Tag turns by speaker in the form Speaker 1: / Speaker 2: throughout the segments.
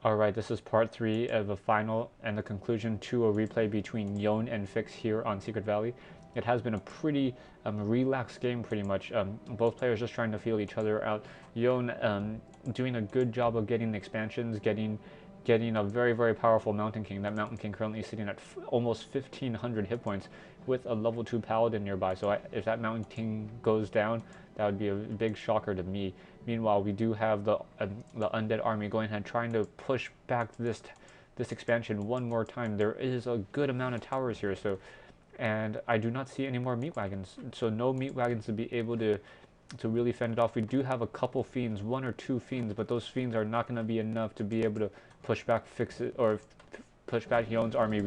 Speaker 1: Alright, this is part 3 of a final and the conclusion to a replay between Yoan and Fix here on Secret Valley. It has been a pretty relaxed game pretty much. Both players just trying to feel each other out. Yoan doing a good job of getting expansions, getting a very powerful Mountain King. That Mountain King currently sitting at almost 1500 hit points with a level 2 Paladin nearby. So if that Mountain King goes down, that would be a big shocker to me. Meanwhile, we do have the Undead army going ahead trying to push back this expansion one more time. There is a good amount of towers here, and I do not see any more meat wagons. So no meat wagons to be able to really fend it off. We do have a couple fiends, 1 or 2 fiends, but those fiends are not going to be enough to be able to push back push back Yoan's army.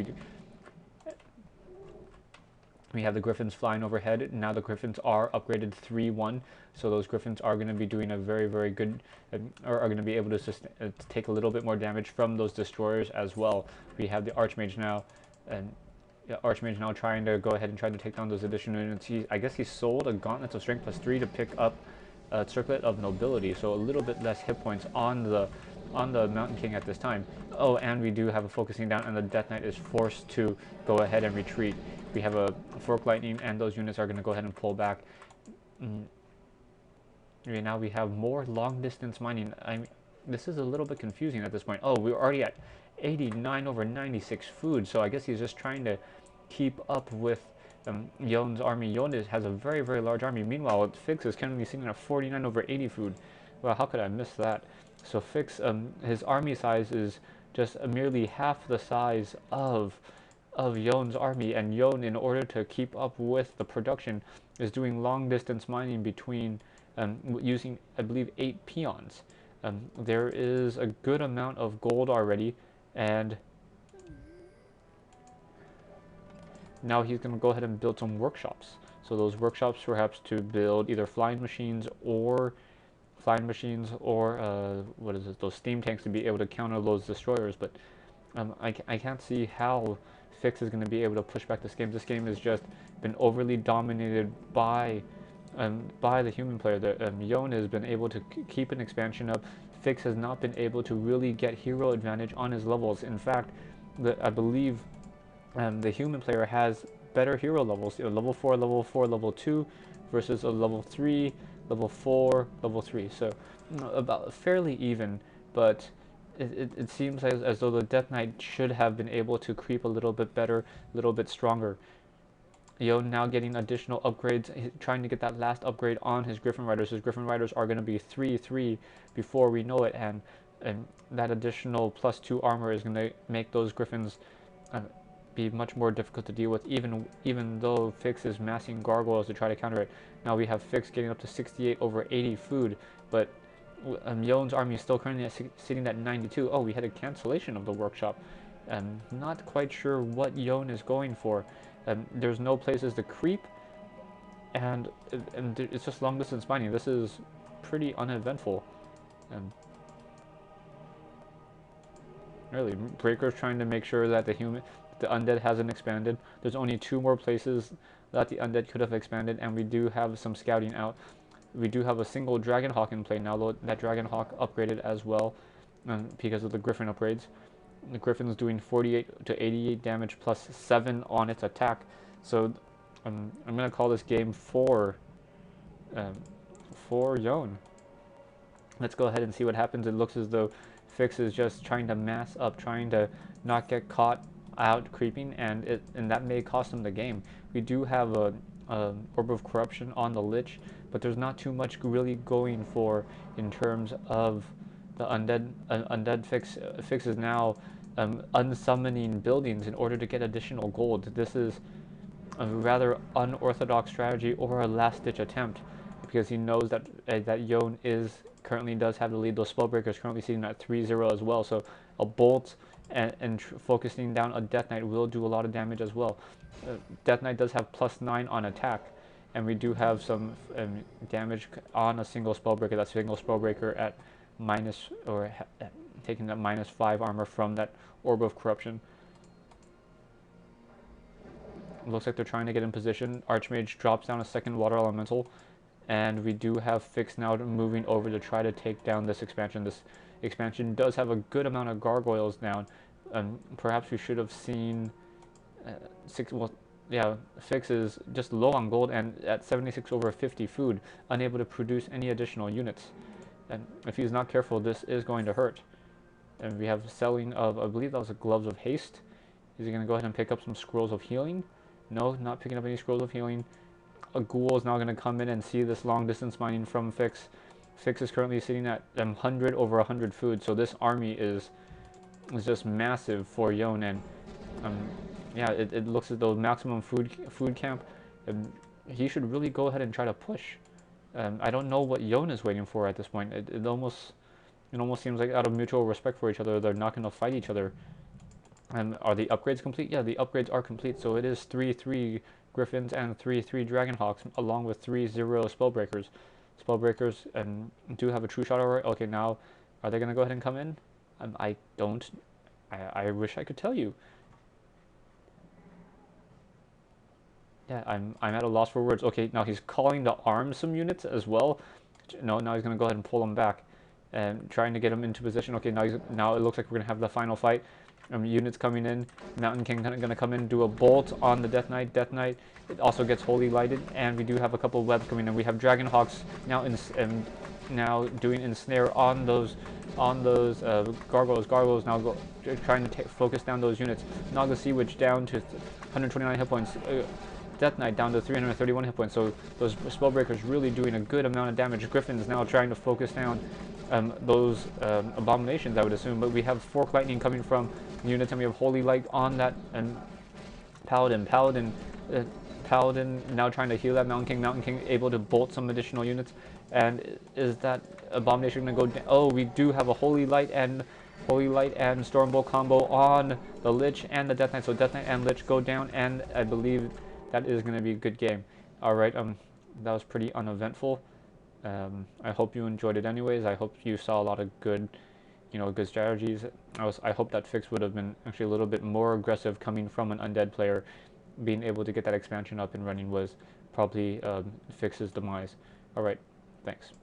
Speaker 1: We have the griffins flying overhead. Now the griffins are upgraded 3-1, so those griffins are going to be doing a very good, or are going to be able to take a little bit more damage from those destroyers as well. We have the Archmage now, and Archmage now trying to go ahead and try to take down those additional units. I guess he sold a Gauntlets of Strength +3 to pick up a Circlet of Nobility, so a little bit less hit points on the Mountain King at this time. Oh, and we do have a focusing down, and the Death Knight is forced to go ahead and retreat. We have a Fork Lightning, and those units are going to go ahead and pull back. Right now we have more long distance mining. This is a little bit confusing at this point. Oh, we're already at 89 over 96 food, so I guess he's just trying to keep up with Yoan's army. Yoan has a very large army. Meanwhile, Fix is currently sitting at 49 over 80 food. Well, how could I miss that? So Fix, his army size is just merely half the size of Yoan's army, and Yoan, in order to keep up with the production, is doing long distance mining between using, I believe, 8 peons. There is a good amount of gold already, and now he's going to go ahead and build some workshops. So those workshops perhaps to build either flying machines or what is it, those steam tanks to be able to counter those destroyers. But I can't see how Fix is going to be able to push back this game. This game has just been overly dominated by the human player. Yoan has been able to keep an expansion up. Fix has not been able to really get hero advantage on his levels. In fact, I believe the human player has better hero levels. Level 4, level 2 versus a level 3, level 4, level 3. So about fairly even, but it seems as though the Death Knight should have been able to creep a little bit better, a little bit stronger. Yoan now getting additional upgrades, trying to get that last upgrade on his Griffin Riders. His Griffin Riders are going to be 3-3 before we know it, and that additional +2 armor is going to make those Griffins be much more difficult to deal with, even though Fix is massing gargoyles to try to counter it. Now we have Fix getting up to 68 over 80 food, but Yoan's army is still currently sitting at 92. Oh, we had a cancellation of the workshop. Not quite sure what Yoan is going for. There's no places to creep, and it's just long distance mining. This is pretty uneventful. Really, Breaker's trying to make sure that the Undead hasn't expanded. There's only 2 more places that the Undead could have expanded, and we do have some scouting out. We do have a single Dragonhawk in play now, though that Dragonhawk upgraded as well because of the Griffin upgrades. The Griffin's doing 48 to 88 damage +7 on its attack. So I'm going to call this game for Yoan. Let's go ahead and see what happens. It looks as though Fix is just trying to mass up, trying to not get caught out creeping, and that may cost him the game. We do have a Orb of Corruption on the Lich, but there's not too much really going for in terms of the Undead. Fix is now unsummoning buildings in order to get additional gold. This is a rather unorthodox strategy, or a last-ditch attempt, because he knows that Yoan currently does have the lead. Those Spellbreakers currently sitting at 3-0 as well, so a bolt and focusing down a Death Knight will do a lot of damage as well. Death Knight does have +9 on attack, and we do have some damage on a single Spellbreaker. That single Spellbreaker at taking that -5 armor from that Orb of Corruption. Looks like they're trying to get in position. Archmage drops down a second Water Elemental, and we do have Fix now moving over to try to take down this expansion. This expansion does have a good amount of gargoyles down. Perhaps we should have seen six. Well, yeah, Fix is just low on gold and at 76 over 50 food, unable to produce any additional units. And if he's not careful, this is going to hurt. And we have selling of, I believe that was a gloves of haste. Is he going to go ahead and pick up some scrolls of healing? No, not picking up any scrolls of healing. A ghoul is now going to come in and see this long distance mining from Fix. Fix is currently sitting at 100 over 100 food, so this army is just massive for Yoan, and yeah, it looks as though maximum food camp. He should really go ahead and try to push. I don't know what Yoan is waiting for at this point. It almost seems like out of mutual respect for each other, they're not going to fight each other. And are the upgrades complete? Yeah, the upgrades are complete. So it is 3/3 Griffins and 3/3 Dragonhawks, along with 3/0 Spellbreakers. Spellbreakers do have a true shot already. Okay, now are they going to go ahead and come in? I don't. I wish I could tell you. Yeah, I'm at a loss for words. Okay, now he's calling to arm some units as well. No, now he's going to go ahead and pull them back and trying to get them into position. Okay, now it looks like we're going to have the final fight. Units coming in. Mountain King going to come in, do a bolt on the Death Knight. Death Knight, it also gets Holy Lighted, and we do have a couple of webs coming in. We have Dragonhawks now now doing ensnare on those gargoyles. Gargoyles now trying to focus down those units. Naga Sea Witch down to 129 hit points. Death Knight down to 331 hit points. So those Spellbreakers really doing a good amount of damage. Griffins now trying to focus down those abominations, I would assume. But we have Fork Lightning coming from units, and we have Holy Light on that, and Paladin now trying to heal that Mountain King. Mountain King able to bolt some additional units. And is that abomination going to go down? Oh, we do have a Holy Light and Stormbolt combo on the Lich and the Death Knight. So Death Knight and Lich go down, and I believe that is going to be a good game. All right, that was pretty uneventful. I hope you enjoyed it anyways. I hope you saw a lot of good, good strategies. I hope that Fix would have been actually a little bit more aggressive coming from an Undead player. Being able to get that expansion up and running was probably Fix's demise. All right, thanks.